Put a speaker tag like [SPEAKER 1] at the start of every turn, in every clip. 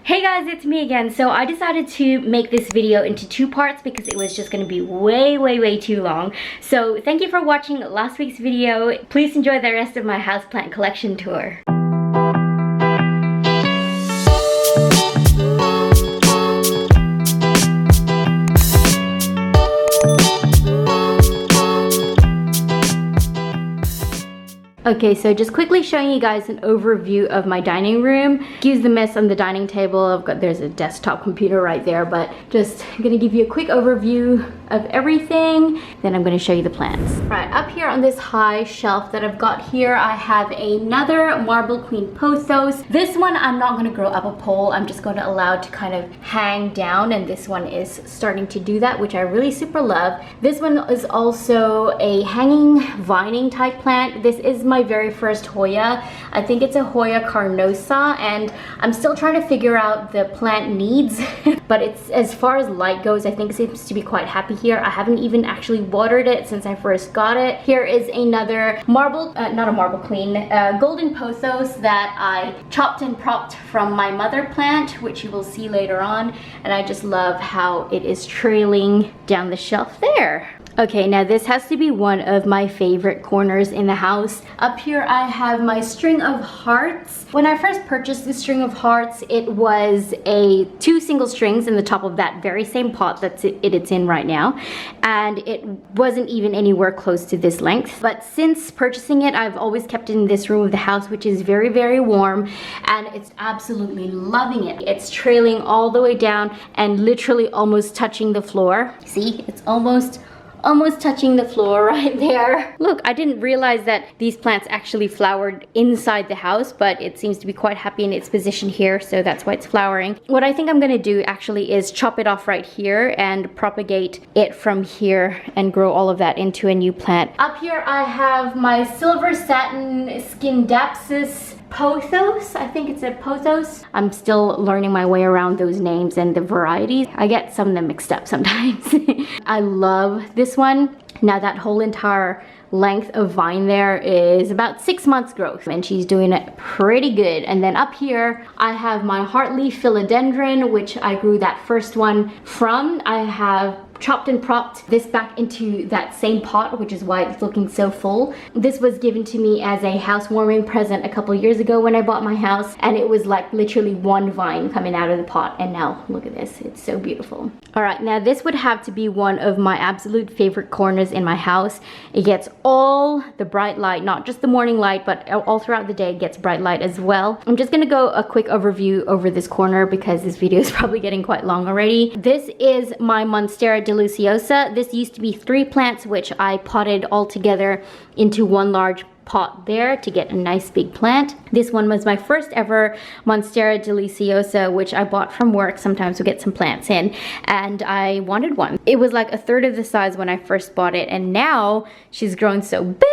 [SPEAKER 1] Hey guys, it's me again. So I decided to make this video into two parts because it was just going to be way too long. So thank you for watching last week's video. Please enjoy the rest of my houseplant collection tour. Okay, so just quickly showing you guys an overview of my dining room. Excuse the mess on the dining table. There's a desktop computer right there, but just gonna give you a quick overview of everything. Then I'm gonna show you the plants. Right, up here on this high shelf that I've got here, I have another Marble Queen pothos. This one I'm not gonna grow up a pole. I'm just gonna allow it to kind of hang down, and this one is starting to do that, which I really super love. This one is also a hanging vining type plant. This is my very first Hoya. I think it's a Hoya carnosa, and I'm still trying to figure out the plant needs. But it's, as far as light goes, I think it seems to be quite happy here. I haven't even actually watered it since I first got it. Here is another not a Marble Queen, golden pothos that I chopped and propped from my mother plant, which you will see later on. And I just love how it is trailing down the shelf there. Okay, now this has to be one of my favorite corners in the house. Up here I have my string of hearts. When I first purchased this string of hearts, it was two single strings in the top of that very same pot it's in right now. And it wasn't even anywhere close to this length. But since purchasing it, I've always kept it in this room of the house, which is very warm. And it's absolutely loving it. It's trailing all the way down and literally almost touching the floor. See, it's almost touching the floor right there. Look, I didn't realize that these plants actually flowered inside the house, but it seems to be quite happy in its position here, so that's why it's flowering. What I think I'm gonna do actually is chop it off right here and propagate it from here and grow all of that into a new plant. Up here I have my silver satin Scindapsus pothos. I think it's a pothos. I'm still learning my way around those names and the varieties. I get some of them mixed up sometimes. I love this one. Now that whole entire length of vine there is about 6 months growth, and she's doing it pretty good. And then up here I have my heartleaf philodendron, which I grew that first one from. I have chopped and propped this back into that same pot, which is why it's looking so full. This was given to me as a housewarming present a couple years ago when I bought my house, and it was like literally one vine coming out of the pot, and now look at this, it's so beautiful. All right, now this would have to be one of my absolute favorite corners in my house. It gets all the bright light, not just the morning light, but all throughout the day it gets bright light as well. I'm just gonna go a quick overview over this corner because this video is probably getting quite long already. This is my Monstera deliciosa. This used to be 3 plants, which I potted all together into one large pot there to get a nice big plant. This one was my first ever Monstera deliciosa, which I bought from work. Sometimes we get some plants in, and I wanted one. It was like a third of the size when I first bought it, and now she's grown so big.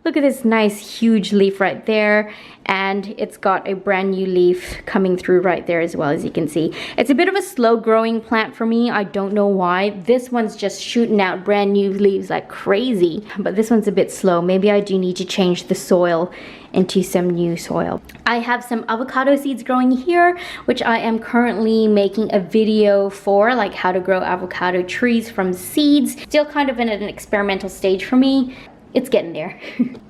[SPEAKER 1] Look at this nice huge leaf right there, and it's got a brand new leaf coming through right there as well, as you can see. It's a bit of a slow growing plant for me. I don't know why. This one's just shooting out brand new leaves like crazy, but this one's a bit slow. Maybe I do need to change the soil into some new soil. I have some avocado seeds growing here, which I am currently making a video for, like how to grow avocado trees from seeds. Still kind of in an experimental stage for me. It's getting there.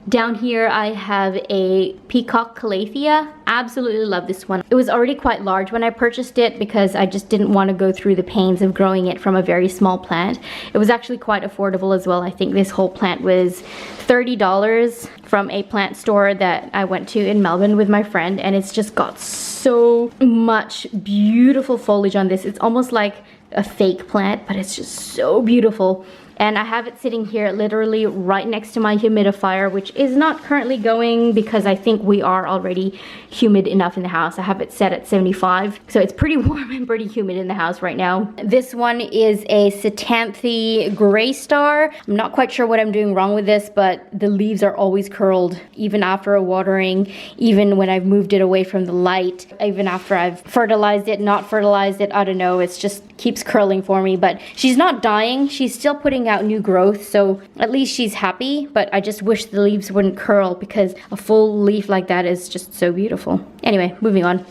[SPEAKER 1] Down here I have a peacock calathea. Absolutely love this one. It was already quite large when I purchased it because I just didn't want to go through the pains of growing it from a very small plant. It was actually quite affordable as well. I think this whole plant was $30 from a plant store that I went to in Melbourne with my friend, and it's just got so much beautiful foliage on this. It's almost like a fake plant, but it's just so beautiful. And I have it sitting here literally right next to my humidifier, which is not currently going because I think we are already humid enough in the house. I have it set at 75, so it's pretty warm and pretty humid in the house right now. This one is a Setanthe Gray Star. I'm not quite sure what I'm doing wrong with this, but the leaves are always curled, even after a watering, even when I've moved it away from the light, even after I've fertilized it, not fertilized it, I don't know, it's just keeps curling for me. But she's not dying, she's still putting out new growth, so at least she's happy. But I just wish the leaves wouldn't curl because a full leaf like that is just so beautiful. Anyway, moving on.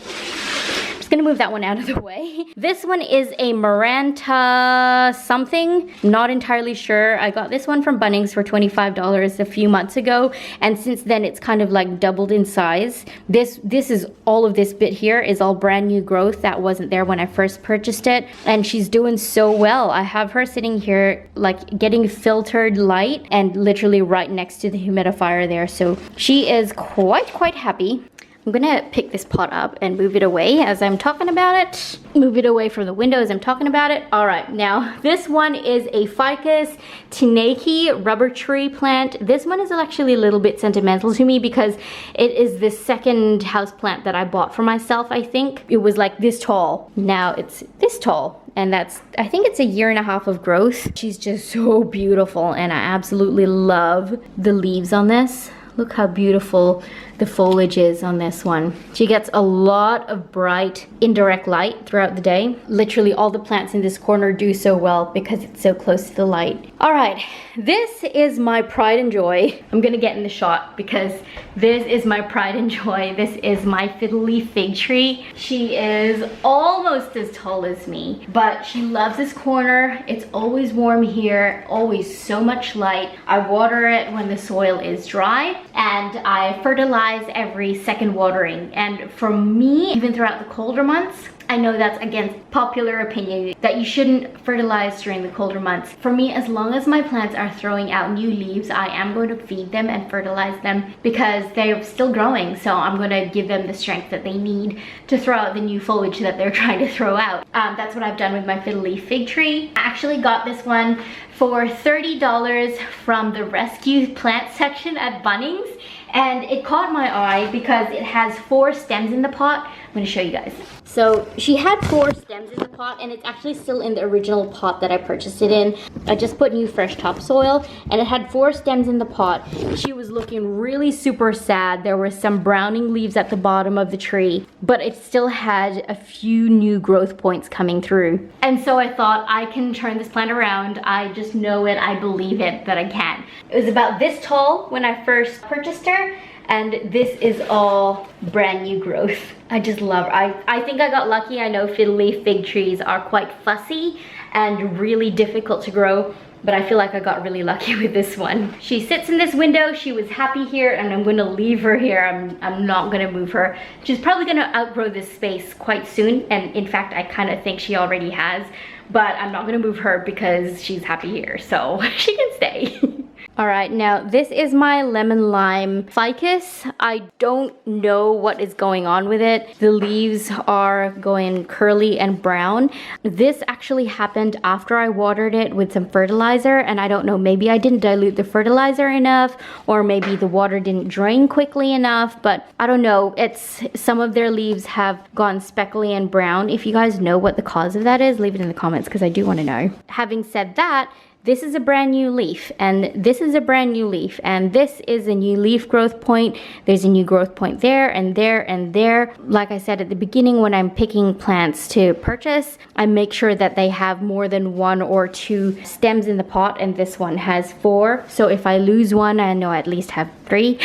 [SPEAKER 1] just gonna move that one out of the way. This one is a Maranta something. Not entirely sure. I got this one from Bunnings for $25 a few months ago, and since then it's kind of like doubled in size. This is all of this bit here is all brand new growth that wasn't there when I first purchased it, and she's doing so well. I have her sitting here like getting filtered light and literally right next to the humidifier there, so she is quite happy. I'm gonna pick this pot up and move it away as I'm talking about it. Move it away from the window as I'm talking about it. All right, now this one is a Ficus Tineke rubber tree plant. This one is actually a little bit sentimental to me because it is the second house plant that I bought for myself, I think. It was like this tall. Now it's this tall. And that's, I think it's a 1.5 years of growth. She's just so beautiful, and I absolutely love the leaves on this. Look how beautiful the foliage is on this one. She gets a lot of bright indirect light throughout the day. Literally all the plants in this corner do so well because it's so close to the light. All right, this is my pride and joy. I'm gonna get in the shot because this is my pride and joy. This is my fiddle leaf fig tree. She is almost as tall as me, but she loves this corner. It's always warm here, always so much light. I water it when the soil is dry, and I fertilize every second watering. And for me, even throughout the colder months, I know that's against popular opinion that you shouldn't fertilize during the colder months. For me, as long as my plants are throwing out new leaves, I am going to feed them and fertilize them because they're still growing. So I'm going to give them the strength that they need to throw out the new foliage that they're trying to throw out. That's what I've done with my fiddle leaf fig tree. I actually got this one for $30 from the rescue plant section at Bunnings. And it caught my eye because it has 4 stems in the pot. I'm going to show you guys. So she had 4 stems in the pot, and it's actually still in the original pot that I purchased it in. I just put new fresh topsoil, and it had 4 stems in the pot. She was looking really super sad. There were some browning leaves at the bottom of the tree, but it still had a few new growth points coming through. And so I thought, I can turn this plant around. I just know it, I believe it, that I can. It was about this tall when I first purchased her, and this is all brand new growth. I just love her. I think I got lucky. I know fiddle leaf fig trees are quite fussy and really difficult to grow, but I feel like I got really lucky with this one. She sits in this window. She was happy here, and I'm going to leave her here. I'm not going to move her. She's probably going to outgrow this space quite soon, and in fact I kind of think she already has, but I'm not going to move her because she's happy here, so she can stay. All right, now this is my lemon lime ficus. I don't know what is going on with it. The leaves are going curly and brown. This actually happened after I watered it with some fertilizer, and I don't know, maybe I didn't dilute the fertilizer enough, or maybe the water didn't drain quickly enough, but I don't know. It's some of their leaves have gone speckly and brown. If you guys know what the cause of that is, leave it in the comments because I do want to know. Having said that, this is a brand new leaf, and this is a brand new leaf, and this is a new leaf growth point. There's a new growth point there and there and there. Like I said at the beginning, when I'm picking plants to purchase, I make sure that they have more than 1 or 2 stems in the pot, and this one has 4. So if I lose one, I know I at least have 3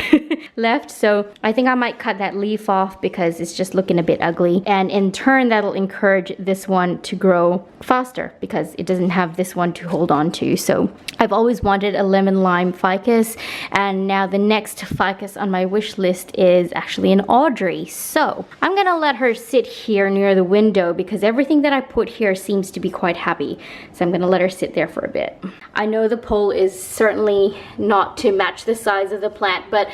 [SPEAKER 1] left. So I think I might cut that leaf off because it's just looking a bit ugly, and in turn that'll encourage this one to grow faster because it doesn't have this one to hold on to. So I've always wanted a lemon lime ficus, and now the next ficus on my wish list is actually an Audrey. So I'm gonna let her sit here near the window because everything that I put here seems to be quite happy. So I'm gonna let her sit there for a bit. I know the pole is certainly not to match the size of the plant, but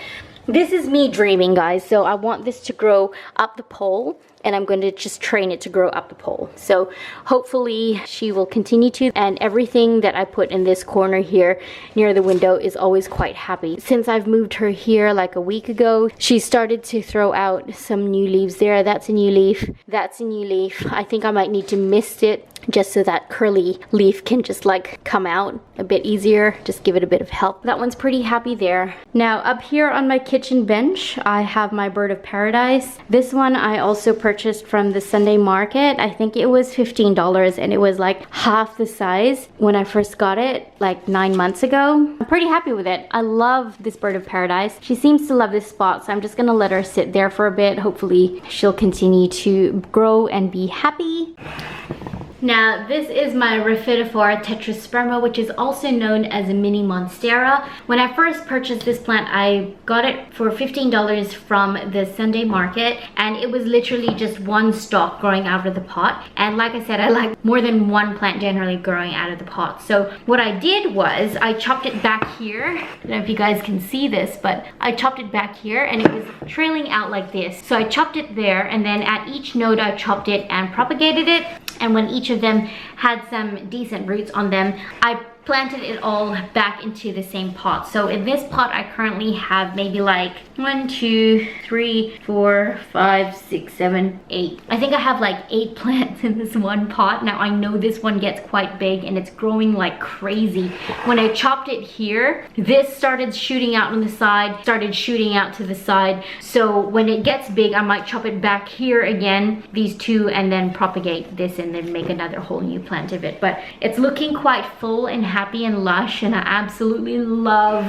[SPEAKER 1] this is me dreaming, guys. So I want this to grow up the pole, and I'm going to just train it to grow up the pole. So hopefully she will continue to, and everything that I put in this corner here near the window is always quite happy. Since I've moved her here like a week ago, she started to throw out some new leaves there. That's a new leaf. That's a new leaf. I think I might need to mist it just so that curly leaf can just like come out a bit easier, just give it a bit of help. That one's pretty happy there. Now up here on my kitchen bench, I have my bird of paradise. This one I also purchased from the Sunday market. I think it was $15 and it was like half the size when I first got it like 9 months ago. I'm pretty happy with it. I love this bird of paradise. She seems to love this spot, so I'm just gonna let her sit there for a bit. Hopefully she'll continue to grow and be happy. Now this is my Rhaphidophora tetrasperma, which is also known as a mini monstera. When I first purchased this plant, I got it for $15 from the Sunday market, and it was literally just one stalk growing out of the pot. And like I said, I like more than one plant generally growing out of the pot. So what I did was I chopped it back here. I don't know if you guys can see this, but I chopped it back here and it was trailing out like this. So I chopped it there, and then at each node I chopped it and propagated it. And when each of them had some decent roots on them, I planted it all back into the same pot. So in this pot I currently have maybe like 1, 2, 3, 4, 5, 6, 7, 8. I think I have like 8 plants in this one pot. Now I know this one gets quite big and it's growing like crazy. When I chopped it here, this started shooting out on the side, started shooting out to the side. So when it gets big, I might chop it back here again, these two, and then propagate this and then make another whole new plant of it. But it's looking quite full and happy and lush, and I absolutely love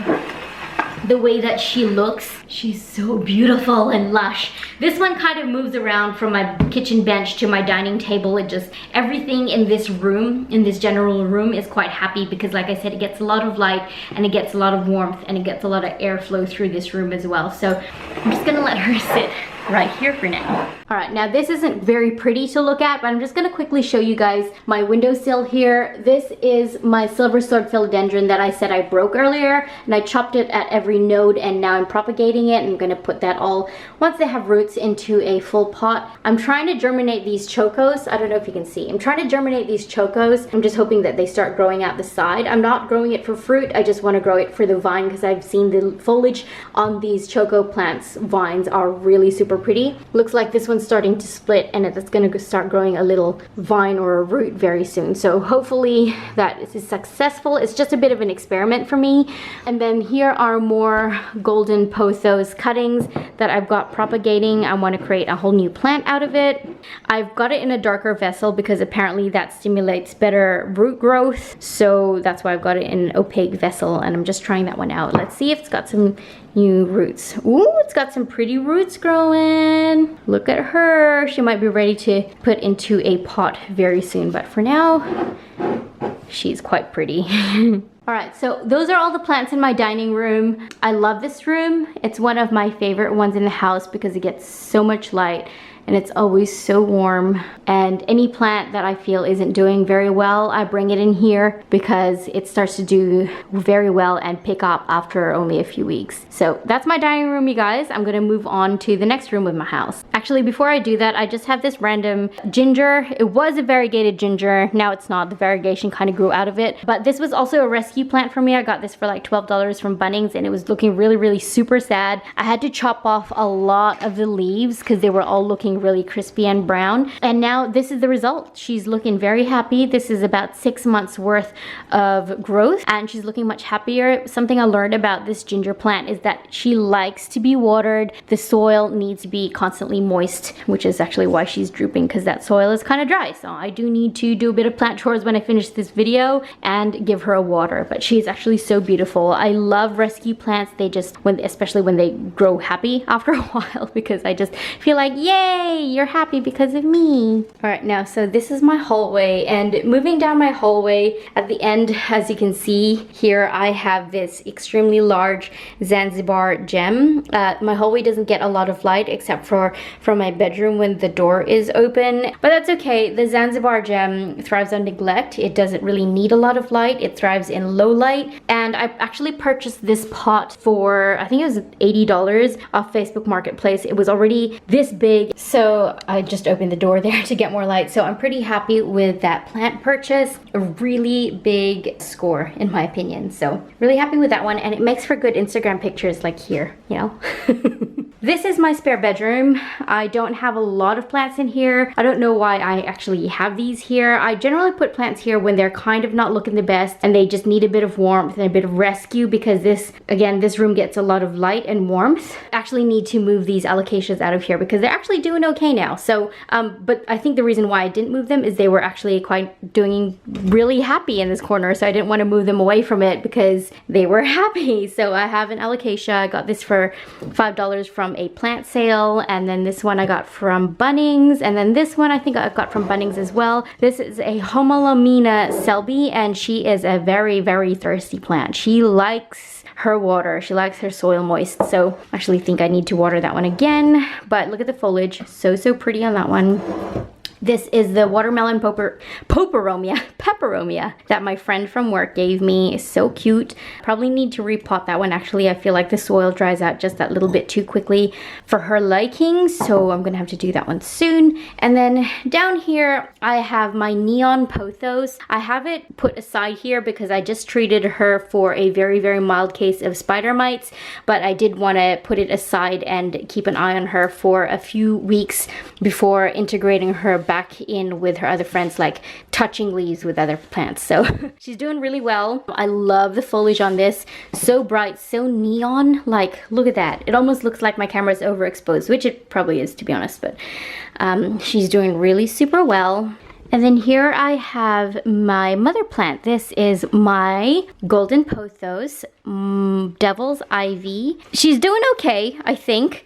[SPEAKER 1] the way that she looks. She's so beautiful and lush. This one kind of moves around from my kitchen bench to my dining table. It just, everything in this room, in this general room, is quite happy because like I said, it gets a lot of light and it gets a lot of warmth and it gets a lot of airflow through this room as well. So I'm just gonna let her sit right here for now. All right, now this isn't very pretty to look at, but I'm just gonna quickly show you guys my windowsill here. This is my silver sword philodendron that I said I broke earlier, and I chopped it at every node, and now I'm propagating it. I'm gonna put that all, once they have roots, into a full pot. I'm trying to germinate these chocos. I don't know if you can see. I'm trying to germinate these chocos. I'm just hoping that they start growing out the side. I'm not growing it for fruit. I just wanna grow it for the vine because I've seen the foliage on these choco plants vines are really super pretty. Looks like this one's starting to split and it's going to start growing a little vine or a root very soon. So hopefully that is successful. It's just a bit of an experiment for me. And then here are more golden pothos cuttings that I've got propagating. I want to create a whole new plant out of it. I've got it in a darker vessel because apparently that stimulates better root growth. So that's why I've got it in an opaque vessel, and I'm just trying that one out. Let's see if it's got some new roots. Ooh, it's got some pretty roots growing. Look at her. She might be ready to put into a pot very soon, but for now, she's quite pretty. All right, so those are all the plants in my dining room. I love this room. It's one of my favorite ones in the house because it gets so much light and it's always so warm. And any plant that I feel isn't doing very well, I bring it in here because it starts to do very well and pick up after only a few weeks. So that's my dining room, you guys. I'm gonna move on to the next room of my house. Actually, before I do that, I just have this random ginger. It was a variegated ginger. Now it's not. The variegation kind of grew out of it. But this was also a rescue plant for me. I got this for like $12 from Bunnings and it was looking really, really super sad. I had to chop off a lot of the leaves because they were all looking really crispy and brown. And now this is the result. She's looking very happy. This is about 6 months worth of growth and she's looking much happier. Something I learned about this ginger plant is that she likes to be watered. The soil needs to be constantly moist, which is actually why she's drooping, because that soil is kind of dry. So I do need to do a bit of plant chores when I finish this video and give her a water. But she's actually so beautiful. I love rescue plants. They just, especially when they grow happy after a while, because I just feel like, yay, you're happy because of me. All right, now, so this is my hallway, and moving down my hallway at the end, as you can see here, I have this extremely large Zanzibar gem. My hallway doesn't get a lot of light except for from my bedroom when the door is open, but that's okay. The Zanzibar gem thrives on neglect. It doesn't really need a lot of light. It thrives in low light, and I actually purchased this pot for, I think it was $80 off Facebook Marketplace. It was already this big, so I just opened the door there to get more light. So I'm pretty happy with that plant purchase. A really big score in my opinion. So really happy with that one, and it makes for good Instagram pictures like here, you know. This is my spare bedroom. I don't have a lot of plants in here. I don't know why I actually have these here. I generally put plants here when they're kind of not looking the best and they just need a bit of warmth and a bit of rescue, because this, again, this room gets a lot of light and warmth. I actually need to move these alocasias out of here because they're actually doing okay now. So, but I think the reason why I didn't move them is they were actually quite doing really happy in this corner. So I didn't want to move them away from it because they were happy. So I have an alocasia. I got this for $5 from a plant sale, and then this one I got from Bunnings, and then this one I think I got from Bunnings as well. This is a Homalomena Selby, and she is a very, very thirsty plant. She likes her water. She likes her soil moist. So I actually think I need to water that one again. But look at the foliage. So pretty on that one. This is the watermelon peperomia that my friend from work gave me. It's so cute. Probably need to repot that one. Actually, I feel like the soil dries out just that little bit too quickly for her liking, so I'm gonna have to do that one soon. And then down here, I have my neon pothos. I have it put aside here because I just treated her for a very, very mild case of spider mites, but I did want to put it aside and keep an eye on her for a few weeks before integrating her back in with her other friends, like touching leaves with other plants. So she's doing really well. I love the foliage on this. So bright, so neon. Like, look at that. It almost looks like my camera's overexposed, which it probably is, to be honest, but she's doing really super well. And then here I have my mother plant. This is my golden pothos, devil's ivy. She's doing okay, I think.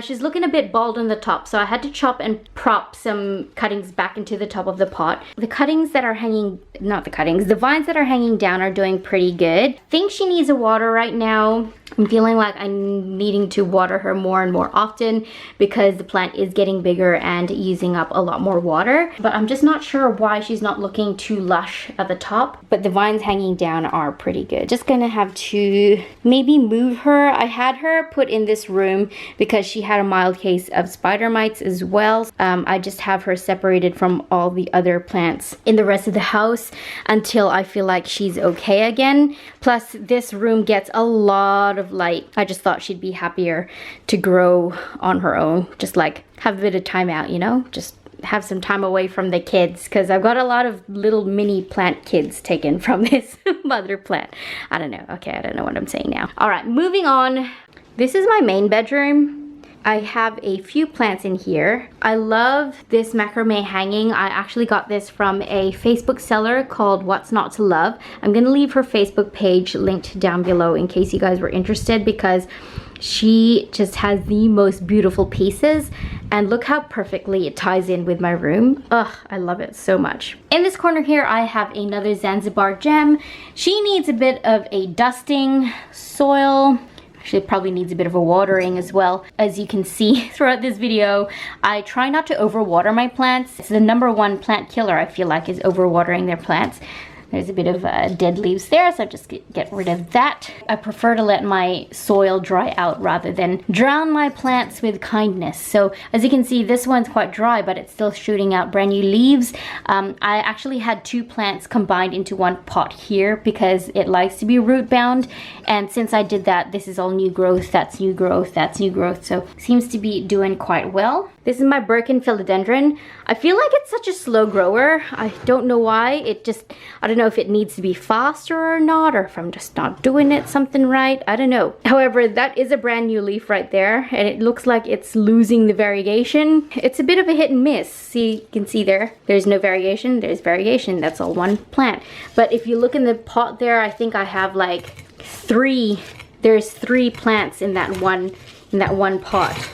[SPEAKER 1] She's looking a bit bald on the top, so I had to chop and prop some cuttings back into the top of the pot. The cuttings that are hanging, not the cuttings, the vines that are hanging down are doing pretty good. I think she needs a water right now. I'm feeling like I'm needing to water her more and more often because the plant is getting bigger and using up a lot more water. But I'm just not sure why she's not looking too lush at the top. But the vines hanging down are pretty good. Just gonna have to maybe move her. I had her put in this room because she had a mild case of spider mites as well. I just have her separated from all the other plants in the rest of the house until I feel like she's okay again. Plus, this room gets a lot of light. I just thought she'd be happier to grow on her own. Just like have a bit of time out, you know? Just have some time away from the kids, because I've got a lot of little mini plant kids taken from this mother plant. I don't know. Okay, I don't know what I'm saying now. All right, moving on. This is my main bedroom. I have a few plants in here. I love this macrame hanging. I actually got this from a Facebook seller called What's Not to Love. I'm gonna leave her Facebook page linked down below in case you guys were interested, because she just has the most beautiful pieces, and look how perfectly it ties in with my room. Ugh, I love it so much. In this corner here, I have another Zanzibar gem. She needs a bit of a dusting, soil. She probably needs a bit of a watering as well. As you can see throughout this video, I try not to overwater my plants. It's the #1 plant killer, I feel like, is overwatering their plants. There's a bit of dead leaves there, so just get rid of that. I prefer to let my soil dry out rather than drown my plants with kindness. So as you can see, this one's quite dry, but it's still shooting out brand new leaves. I actually had 2 plants combined into one pot here because it likes to be root bound. And since I did that, this is all new growth, that's new growth, that's new growth. So seems to be doing quite well. This is my Birkin philodendron. I feel like it's such a slow grower. I don't know why. It just, I don't know if it needs to be faster or not, or if I'm just not doing it something right. I don't know. However, that is a brand new leaf right there, and it looks like it's losing the variegation. It's a bit of a hit and miss. See, you can see there. There's no variegation, there's variegation. That's all one plant. But if you look in the pot there, I think I have like 3. There's 3 plants in that one pot.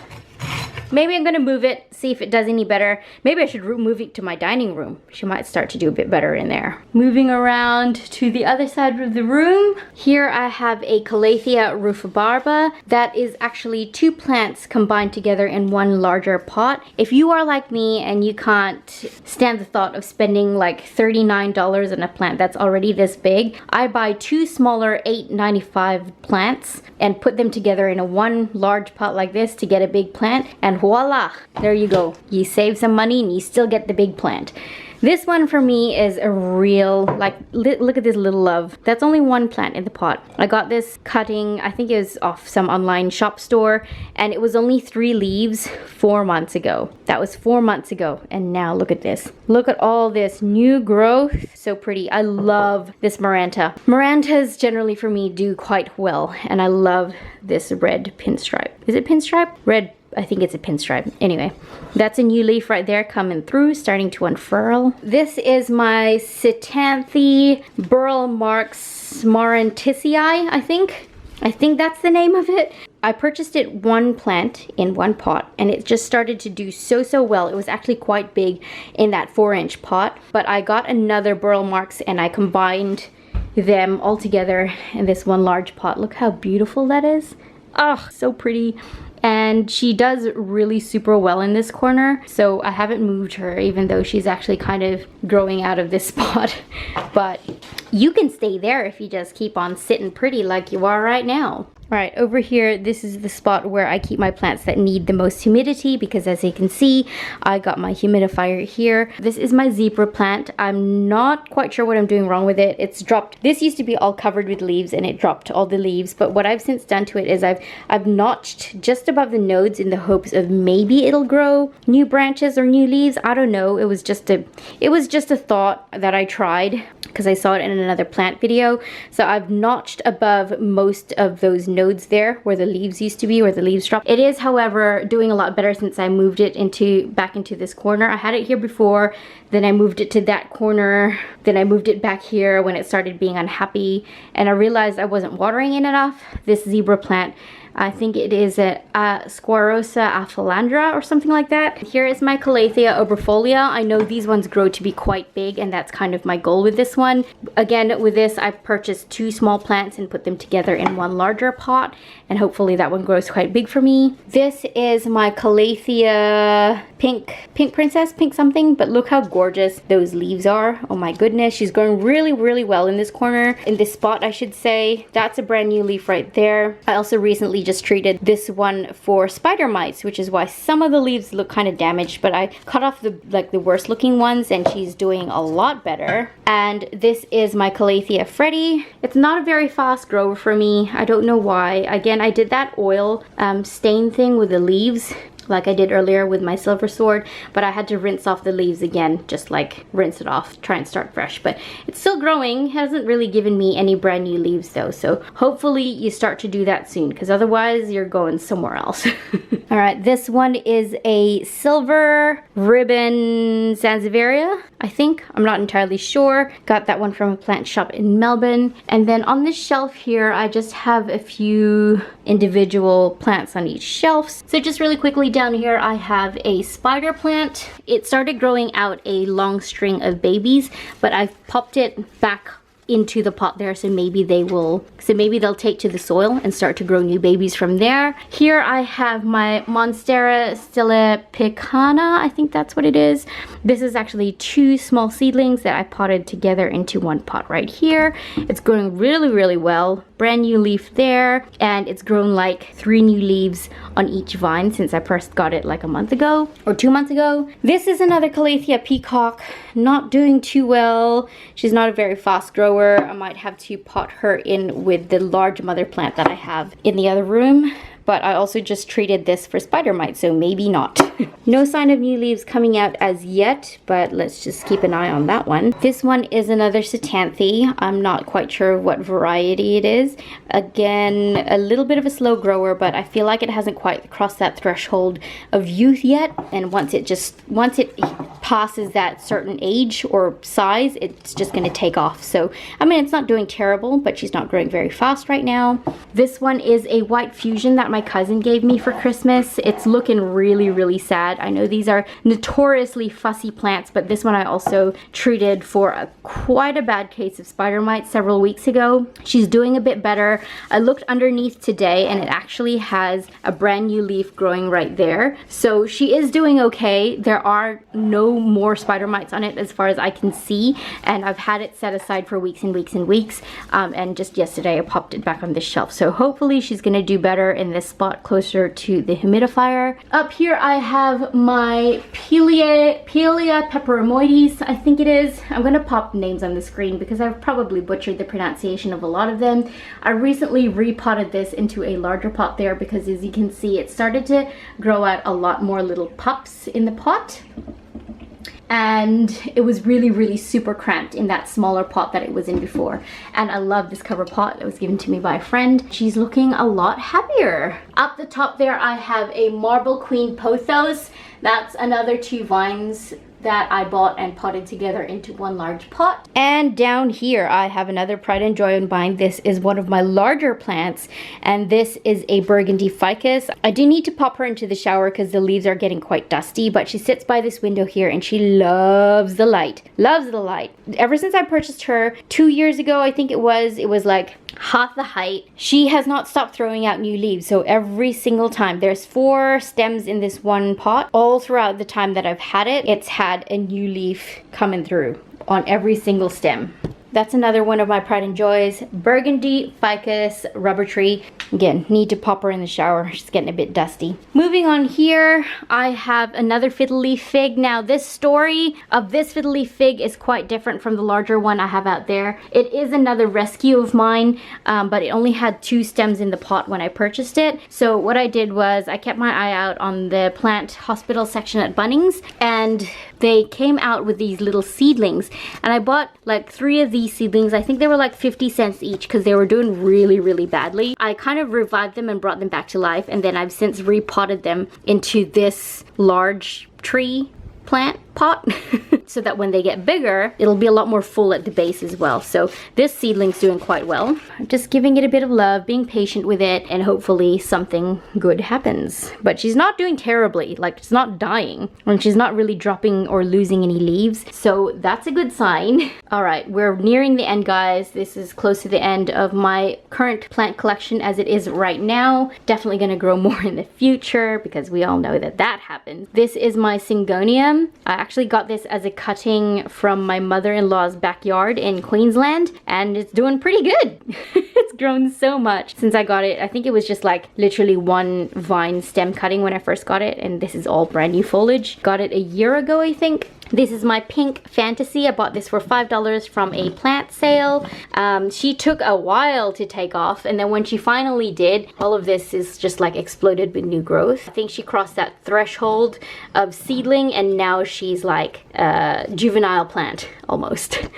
[SPEAKER 1] Maybe I'm gonna move it, see if it does any better. Maybe I should move it to my dining room. She might start to do a bit better in there. Moving around to the other side of the room. Here I have a Calathea rufibarba. That is actually 2 plants combined together in one larger pot. If you are like me and you can't stand the thought of spending like $39 on a plant that's already this big, I buy 2 smaller $8.95 plants and put them together in one large pot like this to get a big plant, and voila, there you go. You save some money and you still get the big plant. This one for me is a real, like, look at this little love. That's only one plant in the pot. I got this cutting, I think it was off some online shop store, and it was only 3 leaves 4 months ago. That was 4 months ago, and now look at this. Look at all this new growth. So pretty. I love this Maranta. Marantas generally for me do quite well, and I love this red pinstripe. Is it pinstripe? Red, I think it's a pinstripe. Anyway, that's a new leaf right there coming through, starting to unfurl. This is my Citanthe Burl Marks Maranticii, I think. I think that's the name of it. I purchased it one plant in one pot, and it just started to do so well. It was actually quite big in that 4-inch pot, but I got another Burl Marks and I combined them all together in this one large pot. Look how beautiful that is. Oh, so pretty. And she does really super well in this corner, so I haven't moved her, even though she's actually kind of growing out of this spot. But you can stay there if you just keep on sitting pretty like you are right now. All right, over here, this is the spot where I keep my plants that need the most humidity, because as you can see, I got my humidifier here. This is my zebra plant. I'm not quite sure what I'm doing wrong with it. It's dropped. This used to be all covered with leaves and it dropped all the leaves, but what I've since done to it is I've notched just above the nodes in the hopes of maybe it'll grow new branches or new leaves. I don't know. It was just a thought that I tried because I saw it in another plant video. So I've notched above most of those nodes there where the leaves used to be, where the leaves dropped. It is, however, doing a lot better since I moved it back into this corner. I had it here before, then I moved it to that corner, then I moved it back here when it started being unhappy, and I realized I wasn't watering it enough. This zebra plant, I think it is a Squarosa aphelandra or something like that. Here is my Calathea obrifolia. I know these ones grow to be quite big, and that's kind of my goal with this one. Again, with this, I purchased 2 small plants and put them together in one larger pot, and hopefully that one grows quite big for me. This is my Calathea pink princess, pink something, but look how gorgeous those leaves are. Oh my goodness, she's growing really well in this corner, in this spot I should say. That's a brand new leaf right there. I also recently just treated this one for spider mites, which is why some of the leaves look kind of damaged, but I cut off the worst looking ones and she's doing a lot better. And this is my Calathea Freddy. It's not a very fast grower for me. I don't know why. Again, I did that oil stain thing with the leaves like I did earlier with my silver sword, but I had to rinse off the leaves again, just like rinse it off, try and start fresh. But it's still growing. It hasn't really given me any brand new leaves though, so hopefully you start to do that soon, because otherwise you're going somewhere else. All right, this one is a silver ribbon Sansevieria, I think. I'm not entirely sure. Got that one from a plant shop in Melbourne. And then on this shelf here, I just have a few individual plants on each shelf. So just really quickly, down here I have a spider plant. It started growing out a long string of babies, but I've popped it back into the pot there, so maybe they'll take to the soil and start to grow new babies from there. Here I have my Monstera stylepicana, I think that's what it is. This is actually 2 small seedlings that I potted together into one pot right here. It's growing really well. Brand new leaf there, and it's grown like 3 new leaves on each vine since I first got it like a month ago or 2 months ago. This is another Calathea peacock, not doing too well. She's not a very fast grower. I might have to pot her in with the large mother plant that I have in the other room. But I also just treated this for spider mites, so maybe not. No sign of new leaves coming out as yet, but let's just keep an eye on that one. This one is another Citanthe. I'm not quite sure what variety it is. Again, a little bit of a slow grower, but I feel like it hasn't quite crossed that threshold of youth yet. And once it passes that certain age or size, it's just gonna take off. So, I mean, it's not doing terrible, but she's not growing very fast right now. This one is a white fusion that my cousin gave me for Christmas. It's looking really sad. I know these are notoriously fussy plants, but this one I also treated for quite a bad case of spider mites several weeks ago. She's doing a bit better. I looked underneath today and it actually has a brand new leaf growing right there. So she is doing okay. There are no more spider mites on it as far as I can see, and I've had it set aside for weeks and weeks. And just yesterday I popped it back on this shelf. So hopefully she's gonna do better in this spot closer to the humidifier. Up here I have my Pelea peperomoides, I think it is. I'm gonna pop names on the screen because I've probably butchered the pronunciation of a lot of them. I recently repotted this into a larger pot there because, as you can see, it started to grow out a lot more little pups in the pot. And it was really super cramped in that smaller pot that it was in before. And I love this cover pot. It was given to me by a friend. She's looking a lot happier. Up the top there I have a Marble Queen pothos. That's another 2 vines that I bought and potted together into one large pot. And down here I have another pride and joy in buying. This is one of my larger plants, and this is a burgundy ficus. I do need to pop her into the shower because the leaves are getting quite dusty, but she sits by this window here and she loves the light. Loves the light. Ever since I purchased her 2 years ago, I think it was like half the height. She has not stopped throwing out new leaves, so every single time, there's 4 stems in this one pot. All throughout the time that I've had it, it's had a new leaf coming through on every single stem. That's another one of my pride and joys. Burgundy ficus rubber tree. Again, need to pop her in the shower. She's getting a bit dusty. Moving on here, I have another fiddle leaf fig. Now, this story of this fiddle leaf fig is quite different from the larger one I have out there. It is another rescue of mine, but it only had 2 stems in the pot when I purchased it. So what I did was I kept my eye out on the plant hospital section at Bunnings, and they came out with these little seedlings, and I bought like 3 of these seedlings. I think they were like 50 cents each because they were doing really badly. I kind of revived them and brought them back to life, and then I've since repotted them into this large tree plant pot so that when they get bigger, it'll be a lot more full at the base as well. So this seedling's doing quite well. I'm just giving it a bit of love, being patient with it, and hopefully something good happens. But she's not doing terribly, like it's not dying, and she's not really dropping or losing any leaves, so that's a good sign. All right, we're nearing the end, guys. This is close to the end of my current plant collection as it is right now. Definitely gonna grow more in the future because we all know that that happens. This is my Syngonium. I actually got this as a cutting from my mother-in-law's backyard in Queensland, and it's doing pretty good. It's grown so much since I got it. I think it was just like literally 1 vine stem cutting when I first got it, and this is all brand new foliage. Got it a year ago, I think. This is my pink fantasy. I bought this for $5 from a plant sale. She took a while to take off, and then when she finally did, all of this is just like exploded with new growth. I think she crossed that threshold of seedling, and now she's like a juvenile plant almost.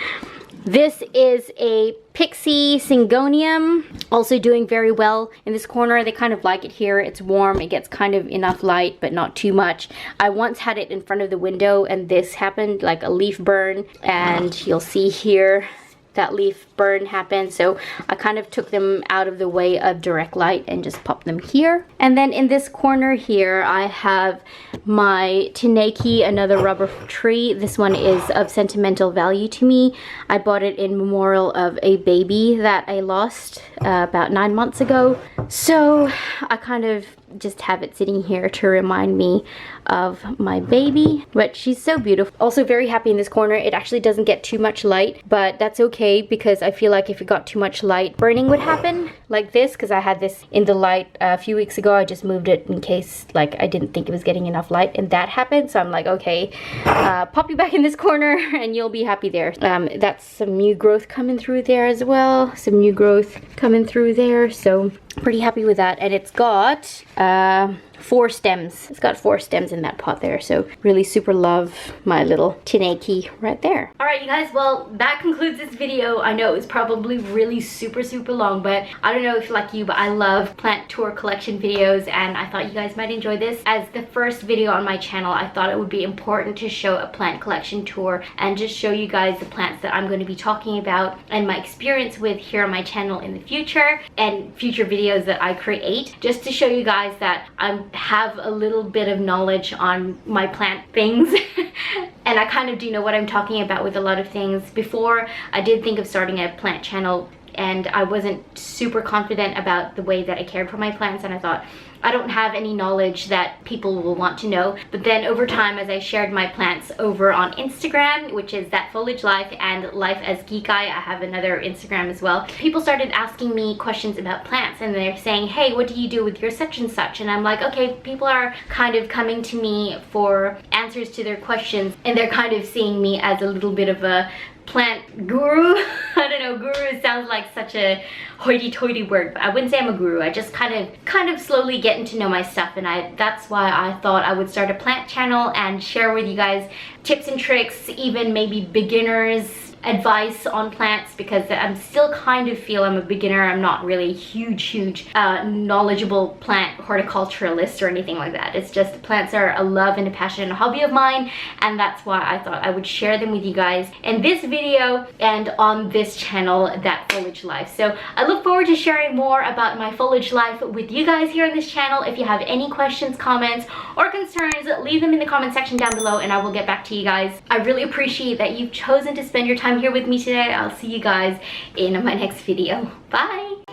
[SPEAKER 1] This is a Pixie Syngonium, also doing very well in this corner. They kind of like it here. It's warm, it gets kind of enough light, but not too much. I once had it in front of the window and this happened, like a leaf burn, and you'll see here that leaf burn happened, so I kind of took them out of the way of direct light and just popped them here. And then in this corner here I have my Tineke, another rubber tree. This one is of sentimental value to me. I bought it in memorial of a baby that I lost about 9 months ago, so I kind of just have it sitting here to remind me of my baby, but she's so beautiful. Also very happy in this corner. It actually doesn't get too much light, but that's okay because I feel like if it got too much light, burning would happen like this, because I had this in the light a few weeks ago. I just moved it in case like I didn't think it was getting enough light, and that happened, so I'm like, okay, pop you back in this corner and you'll be happy there. That's some new growth coming through there as well, some new growth coming through there, so pretty happy with that. And it's got 4 stems. It's got 4 stems in that pot there, so really super love my little Tineke right there. All right, you guys, well, that concludes this video. I know it was probably really super long, but I don't know if like you, but I love plant tour collection videos, and I thought you guys might enjoy this. As the first video on my channel, I thought it would be important to show a plant collection tour and just show you guys the plants that I'm going to be talking about and my experience with here on my channel in the future, and future videos that I create, just to show you guys that I have a little bit of knowledge on my plant things. And I kind of do know what I'm talking about with a lot of things. Before, I did think of starting a plant channel, and I wasn't super confident about the way that I cared for my plants, and I thought I don't have any knowledge that people will want to know. But then over time, as I shared my plants over on Instagram, which is That Foliage Life and Life as Geek Eye, I have another Instagram as well, people started asking me questions about plants, and they're saying, hey, what do you do with your such and such? And I'm like, okay, people are kind of coming to me for answers to their questions, and they're kind of seeing me as a little bit of a plant guru. I don't know, guru sounds like such a hoity-toity word, but I wouldn't say I'm a guru. I just kind of slowly getting to know my stuff, and that's why I thought I would start a plant channel and share with you guys tips and tricks, even maybe beginners advice on plants, because I'm still kind of feel I'm a beginner. I'm not really huge knowledgeable plant horticulturalist or anything like that. It's just plants are a love and a passion and a hobby of mine, and that's why I thought I would share them with you guys in this video and on this channel, That Foliage Life. So I look forward to sharing more about my foliage life with you guys here on this channel. If you have any questions, comments, or concerns, leave them in the comment section down below and I will get back to you guys. I really appreciate that you've chosen to spend your time here with me today. I'll see you guys in my next video. Bye!